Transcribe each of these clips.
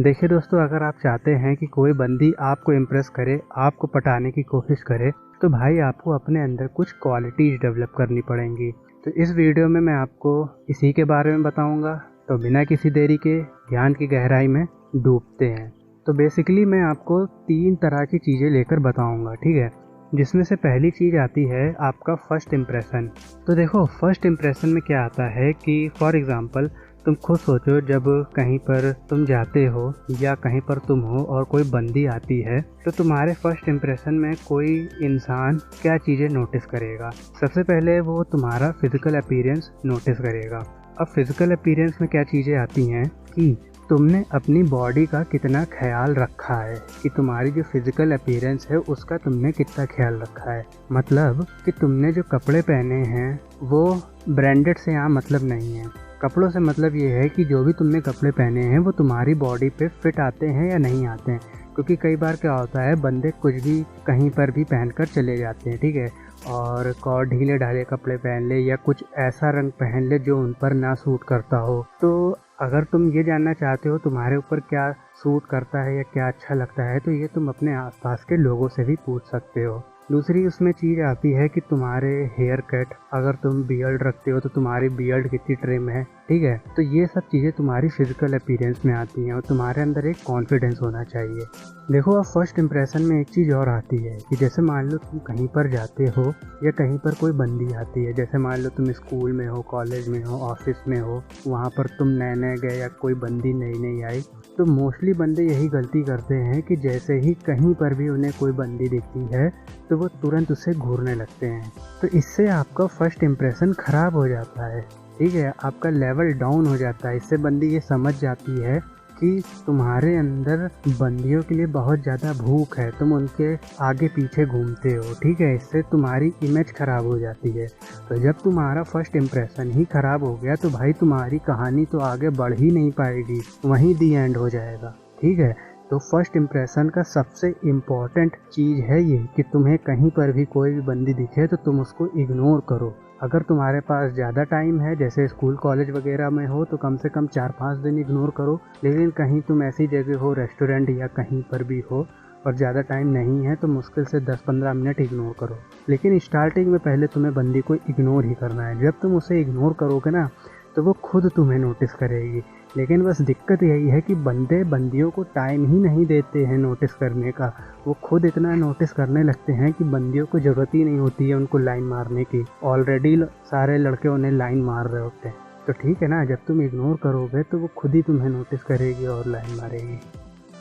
देखिए दोस्तों, अगर आप चाहते हैं कि कोई बंदी आपको इम्प्रेस करे, आपको पटाने की कोशिश करे, तो भाई आपको अपने अंदर कुछ क्वालिटीज़ डेवलप करनी पड़ेंगी। तो इस वीडियो में मैं आपको इसी के बारे में बताऊंगा। तो बिना किसी देरी के ज्ञान की गहराई में डूबते हैं। तो बेसिकली मैं आपको 3 तरह की चीज़ें लेकर बताऊंगा, ठीक है? जिसमें से पहली चीज़ आती है आपका फर्स्ट इम्प्रेशन। तो देखो, फर्स्ट इम्प्रेशन में क्या आता है कि फॉर एग्ज़ाम्पल तुम खुद सोचो, जब कहीं पर तुम जाते हो या कहीं पर तुम हो और कोई बंदी आती है, तो तुम्हारे फर्स्ट इम्प्रेशन में कोई इंसान क्या चीज़ें नोटिस करेगा? सबसे पहले वो तुम्हारा फिजिकल अपीयरेंस नोटिस करेगा। अब फिजिकल अपीयरेंस में क्या चीज़ें आती हैं कि तुमने अपनी बॉडी का कितना ख्याल रखा है, कि तुम्हारी जो फिजिकल अपीयरेंस है उसका तुमने कितना ख्याल रखा है। मतलब कि तुमने जो कपड़े पहने हैं वो ब्रांडेड से यहाँ मतलब नहीं है। कपड़ों से मतलब ये है कि जो भी तुमने कपड़े पहने हैं वो तुम्हारी बॉडी पे फिट आते हैं या नहीं आते हैं। क्योंकि कई बार क्या होता है, बंदे कुछ भी कहीं पर भी पहनकर चले जाते हैं, ठीक है, और ढीले ढाले कपड़े पहन ले या कुछ ऐसा रंग पहन ले जो उन पर ना सूट करता हो। तो अगर तुम ये जानना चाहते हो तुम्हारे ऊपर क्या सूट करता है या क्या अच्छा लगता है, तो ये तुम अपने आसपास के लोगों से भी पूछ सकते हो। दूसरी उसमें चीज़ आती है कि तुम्हारे हेयर कट, अगर तुम बियर्ड रखते हो तो तुम्हारी बियर्ड कितनी ट्रिम है, ठीक है। तो ये सब चीज़ें तुम्हारी फिजिकल अपीयरेंस में आती हैं और तुम्हारे अंदर एक कॉन्फिडेंस होना चाहिए। देखो, अब फर्स्ट इंप्रेशन में एक चीज़ और आती है कि जैसे मान लो तुम कहीं पर जाते हो या कहीं पर कोई बंदी आती है। जैसे मान लो तुम स्कूल में हो, कॉलेज में हो, ऑफिस में हो, वहाँ पर तुम नए नए गए या कोई बंदी नई नई आई, तो मोस्टली बंदे यही गलती करते हैं कि जैसे ही कहीं पर भी उन्हें कोई बंदी दिखती है तो वो तुरंत उससे घूरने लगते हैं। तो इससे आपका फर्स्ट इम्प्रेशन ख़राब हो जाता है, ठीक है, आपका लेवल डाउन हो जाता है। इससे बंदी ये समझ जाती है कि तुम्हारे अंदर बंदियों के लिए बहुत ज़्यादा भूख है, तुम उनके आगे पीछे घूमते हो, ठीक है। इससे तुम्हारी इमेज ख़राब हो जाती है। तो जब तुम्हारा फर्स्ट इम्प्रेशन ही ख़राब हो गया तो भाई तुम्हारी कहानी तो आगे बढ़ ही नहीं पाएगी, वहीं दी एंड हो जाएगा, ठीक है। तो फर्स्ट इम्प्रेशन का सबसे इम्पॉर्टेंट चीज़ है ये कि तुम्हें कहीं पर भी कोई भी बंदी दिखे तो तुम उसको इग्नोर करो। अगर तुम्हारे पास ज़्यादा टाइम है, जैसे स्कूल कॉलेज वगैरह में हो, तो कम से कम 4-5 दिन इग्नोर करो। लेकिन कहीं तुम ऐसी जगह हो, रेस्टोरेंट या कहीं पर भी हो, और ज़्यादा टाइम नहीं है तो मुश्किल से 10-15 मिनट इग्नोर करो। लेकिन स्टार्टिंग में पहले तुम्हें बंदी को इग्नोर ही करना है। जब तुम उसे इग्नोर करोगे ना तो वो खुद तुम्हें नोटिस करेगी। लेकिन बस दिक्कत यही है कि बंदे बंदियों को टाइम ही नहीं देते हैं नोटिस करने का। वो खुद इतना नोटिस करने लगते हैं कि बंदियों को ज़रूरत ही नहीं होती है उनको लाइन मारने की। ऑलरेडी सारे लड़के उन्हें लाइन मार रहे होते हैं। तो ठीक है ना, जब तुम इग्नोर करोगे तो वो खुद ही तुम्हें नोटिस करेगी और लाइन मारेगी।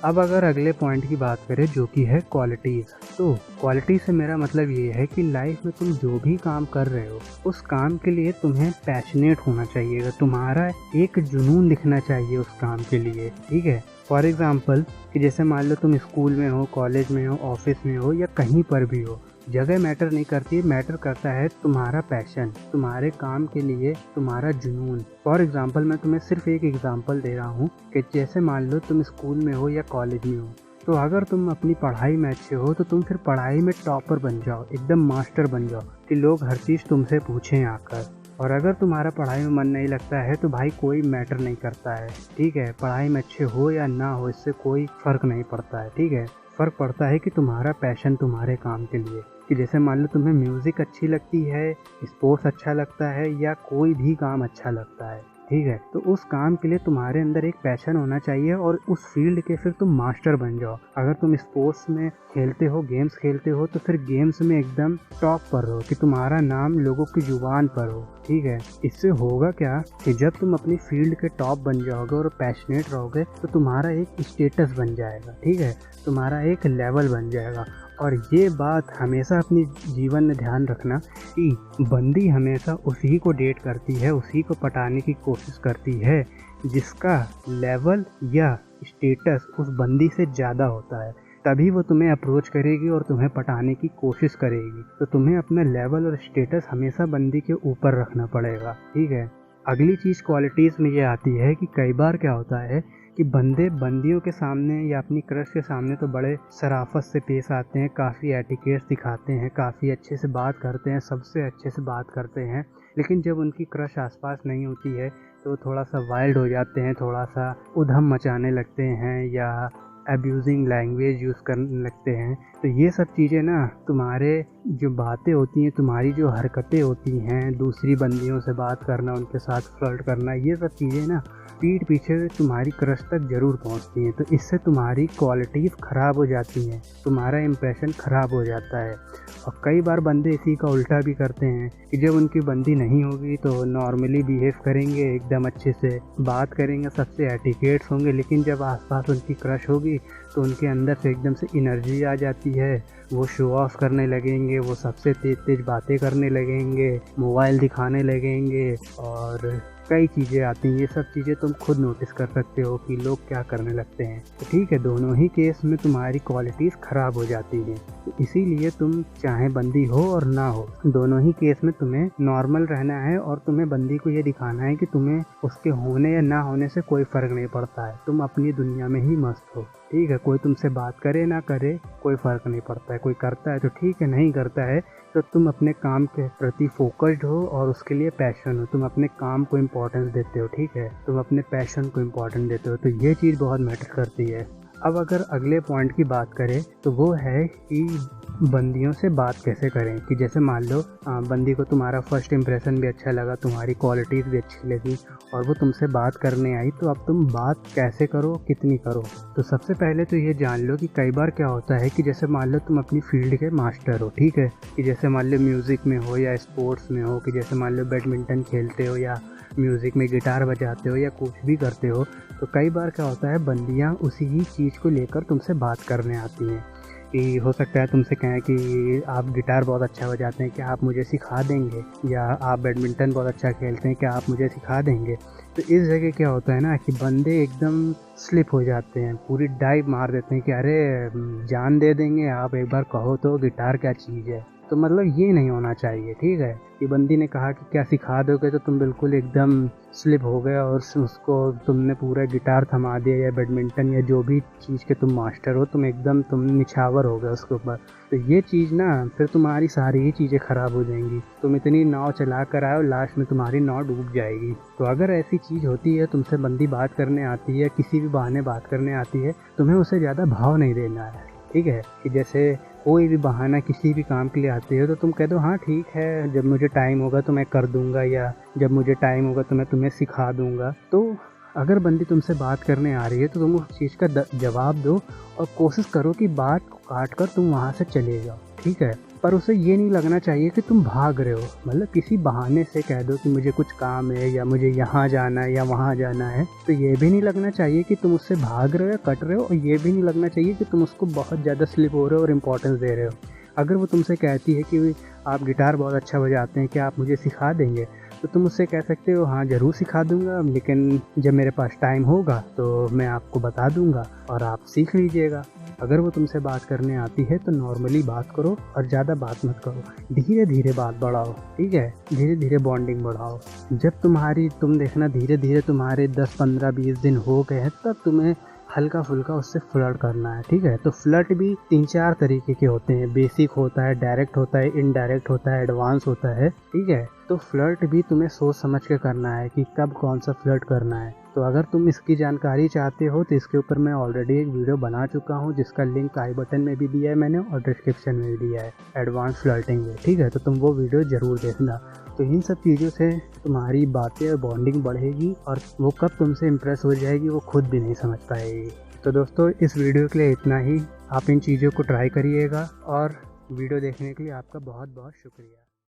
अब अगर अगले पॉइंट की बात करें जो कि है क्वालिटीज़, तो क्वालिटी से मेरा मतलब ये है कि लाइफ में तुम जो भी काम कर रहे हो उस काम के लिए तुम्हें पैशनेट होना चाहिए, तुम्हारा एक जुनून दिखना चाहिए उस काम के लिए, ठीक है। फॉर एग्ज़ाम्पल कि जैसे मान लो तुम स्कूल में हो, कॉलेज में हो, ऑफिस में हो या कहीं पर भी हो, जगह मैटर नहीं करती, मैटर करता है तुम्हारा पैशन, तुम्हारे काम के लिए तुम्हारा जुनून। फॉर एग्ज़ाम्पल मैं तुम्हें सिर्फ एक एग्ज़ाम्पल दे रहा हूँ कि जैसे मान लो तुम स्कूल में हो या कॉलेज में हो, तो अगर तुम अपनी पढ़ाई में अच्छे हो तो तुम फिर पढ़ाई में टॉपर बन जाओ, एकदम मास्टर बन जाओ कि लोग हर चीज़ तुमसे पूछें आकर। और अगर तुम्हारा पढ़ाई में मन नहीं लगता है तो भाई कोई मैटर नहीं करता है, ठीक है। पढ़ाई में अच्छे हो या ना हो इससे कोई फ़र्क नहीं पड़ता है, ठीक है। फ़र्क पड़ता है कि तुम्हारा पैशन तुम्हारे काम के लिए, कि जैसे मान लो तुम्हें म्यूज़िक अच्छी लगती है, स्पोर्ट्स अच्छा लगता है या कोई भी काम अच्छा लगता है, ठीक है। तो उस काम के लिए तुम्हारे अंदर एक पैशन होना चाहिए और उस फील्ड के फिर तुम मास्टर बन जाओ। अगर तुम स्पोर्ट्स में खेलते हो, गेम्स खेलते हो, तो फिर गेम्स में एकदम टॉप पर हो, कि तुम्हारा नाम लोगों की जुबान पर हो, ठीक है। इससे होगा क्या कि जब तुम अपनी फील्ड के टॉप बन जाओगे और पैशनेट रहोगे तो तुम्हारा एक स्टेटस बन जाएगा, ठीक है, तुम्हारा एक लेवल बन जाएगा। और ये बात हमेशा अपनी जीवन में ध्यान रखना कि बंदी हमेशा उसी को डेट करती है, उसी को पटाने की कोशिश करती है जिसका लेवल या स्टेटस उस बंदी से ज़्यादा होता है। तभी वो तुम्हें अप्रोच करेगी और तुम्हें पटाने की कोशिश करेगी। तो तुम्हें अपना लेवल और स्टेटस हमेशा बंदी के ऊपर रखना पड़ेगा, ठीक है। अगली चीज़ क्वालिटीज़ में ये आती है कि कई बार क्या होता है कि बंदे बंदियों के सामने या अपनी क्रश के सामने तो बड़े शराफत से पेश आते हैं, काफ़ी एटिकेट्स दिखाते हैं, काफ़ी अच्छे से बात करते हैं, सबसे अच्छे से बात करते हैं। लेकिन जब उनकी क्रश आसपास नहीं होती है तो थोड़ा सा वाइल्ड हो जाते हैं, थोड़ा सा उधम मचाने लगते हैं या अब्यूजिंग लैंग्वेज यूज़ करने लगते हैं। तो ये सब चीज़ें ना, तुम्हारे जो बातें होती हैं, तुम्हारी जो हरकतें होती हैं, दूसरी बंदियों से बात करना, उनके साथ फ्लर्ट करना, ये सब चीज़ें ना पीठ पीछे तुम्हारी क्रश तक ज़रूर पहुंचती हैं। तो इससे तुम्हारी क्वालिटीज़ ख़राब हो जाती हैं, तुम्हारा इम्प्रेशन ख़राब हो जाता है। और कई बार बंदे इसी का उल्टा भी करते हैं कि जब उनकी बंदी नहीं होगी तो नॉर्मली बिहेव करेंगे, एकदम अच्छे से बात करेंगे, सबसे एटिकेट्स होंगे, लेकिन जब आसपास उनकी क्रश होगी तो उनके अंदर से एकदम से एनर्जी आ जाती है, वो शो ऑफ करने लगेंगे, वो सबसे तेज़ तेज़ बातें करने लगेंगे, मोबाइल दिखाने लगेंगे और कई चीज़ें आती हैं। ये सब चीज़ें तुम खुद नोटिस कर सकते हो कि लोग क्या करने लगते हैं। तो ठीक है, दोनों ही केस में तुम्हारी क्वालिटीज़ ख़राब हो जाती हैं। तो इसीलिए तुम चाहे बंदी हो और ना हो, दोनों ही केस में तुम्हें नॉर्मल रहना है और तुम्हें बंदी को ये दिखाना है कि तुम्हें उसके होने या ना होने से कोई फ़र्क नहीं पड़ता है, तुम अपनी दुनिया में ही मस्त हो। ठीक है, कोई तुमसे बात करे ना करे कोई फ़र्क नहीं पड़ता है, कोई करता है तो ठीक है, नहीं करता है तो तुम अपने काम के प्रति फोकस्ड हो और उसके लिए पैशन हो, तुम अपने काम को इम्पोर्टेंस देते हो। ठीक है, तुम अपने पैशन को इम्पोर्टेंस देते हो। तो ये चीज़ बहुत मैटर करती है। अब अगर अगले पॉइंट की बात करें तो वो है कि बंदियों से बात कैसे करें। कि जैसे मान लो बंदी को तुम्हारा फर्स्ट इम्प्रेशन भी अच्छा लगा, तुम्हारी क्वालिटीज़ भी अच्छी लगी और वो तुमसे बात करने आई, तो अब तुम बात कैसे करो, कितनी करो। तो सबसे पहले तो ये जान लो कि कई बार क्या होता है कि जैसे मान लो तुम अपनी फील्ड के मास्टर हो, ठीक है, कि जैसे मान लो म्यूज़िक में हो या स्पोर्ट्स में हो, कि जैसे मान लो बैडमिंटन खेलते हो या म्यूज़िक में गिटार बजाते हो या कुछ भी करते हो, तो कई बार क्या होता है बंदियाँ उसी ही चीज़ को लेकर तुमसे बात करने आती हैं। कि हो सकता है तुमसे कहें कि आप गिटार बहुत अच्छा बजाते हैं, क्या आप मुझे सिखा देंगे, या आप बैडमिंटन बहुत अच्छा खेलते हैं, क्या आप मुझे सिखा देंगे। तो इस जगह क्या होता है ना कि बंदे एकदम स्लिप हो जाते हैं, पूरी डाइव मार देते हैं कि अरे जान दे देंगे, आप एक बार कहो तो गिटार क्या चीज़ है। तो मतलब ये नहीं होना चाहिए। ठीक है, कि बंदी ने कहा कि क्या सिखा दोगे, तो तुम बिल्कुल एकदम स्लिप हो गए और उसको तुमने पूरा गिटार थमा दिया या बैडमिंटन या जो भी चीज़ के तुम मास्टर हो, तुम निछावर हो गए उसके ऊपर। तो ये चीज़ ना फिर तुम्हारी सारी ही चीज़ें ख़राब हो जाएंगी। तुम इतनी नाव चला कर आए और लास्ट में तुम्हारी नाव डूब जाएगी। तो अगर ऐसी चीज़ होती है, तुमसे बंदी बात करने आती है, किसी भी बहाने बात करने आती है, तुम्हें उसे ज़्यादा भाव नहीं देना है। ठीक है, कि जैसे कोई भी बहाना किसी भी काम के लिए आती है तो तुम कह दो हाँ ठीक है, जब मुझे टाइम होगा तो मैं कर दूंगा, या जब मुझे टाइम होगा तो मैं तुम्हें सिखा दूंगा। तो अगर बंदी तुमसे बात करने आ रही है तो तुम उस चीज़ का जवाब दो और कोशिश करो कि बात को काट कर तुम वहाँ से चले जाओ। ठीक है, पर उसे ये नहीं लगना चाहिए कि तुम भाग रहे हो। मतलब किसी बहाने से कह दो कि मुझे कुछ काम है या मुझे यहाँ जाना है या वहाँ जाना है, तो ये भी नहीं लगना चाहिए कि तुम उससे भाग रहे हो या कट रहे हो, और ये भी नहीं लगना चाहिए कि तुम उसको बहुत ज़्यादा स्लिप हो रहे हो और इम्पोर्टेंस दे रहे हो। अगर वो तुमसे कहती है कि आप गिटार बहुत अच्छा बजाते हैं, क्या आप मुझे सिखा देंगे, तो तुम उससे कह सकते हो हाँ ज़रूर सिखा दूंगा, लेकिन जब मेरे पास टाइम होगा तो मैं आपको बता दूंगा और आप सीख लीजिएगा। अगर वो तुमसे बात करने आती है तो नॉर्मली बात करो और ज़्यादा बात मत करो, धीरे धीरे बात बढ़ाओ। ठीक है, धीरे धीरे बॉन्डिंग बढ़ाओ। जब तुम देखना धीरे धीरे तुम्हारे 10, 15, 20 दिन हो गए हैं, तब तुम्हें हल्का फुल्का उससे फ्लर्ट करना है। ठीक है, तो फ्लर्ट भी 3-4 तरीके के होते हैं। बेसिक होता है, डायरेक्ट होता है, इनडायरेक्ट होता है, एडवांस होता है। ठीक है, तो फ्लर्ट भी तुम्हें सोच समझ के करना है कि कब कौन सा फ्लर्ट करना है। तो अगर तुम इसकी जानकारी चाहते हो तो इसके ऊपर मैं ऑलरेडी एक वीडियो बना चुका हूँ, जिसका लिंक आई बटन में भी दिया है मैंने और डिस्क्रिप्शन में भी दिया है, एडवांस फ्लर्टिंग में। ठीक है, तो तुम वो वीडियो ज़रूर देखना। तो इन सब चीज़ों से तुम्हारी बातें और बॉन्डिंग बढ़ेगी और वो कब तुमसे इम्प्रेस हो जाएगी वो खुद भी नहीं समझ पाएगी। तो दोस्तों, इस वीडियो के लिए इतना ही। आप इन चीज़ों को ट्राई करिएगा और वीडियो देखने के लिए आपका बहुत बहुत शुक्रिया।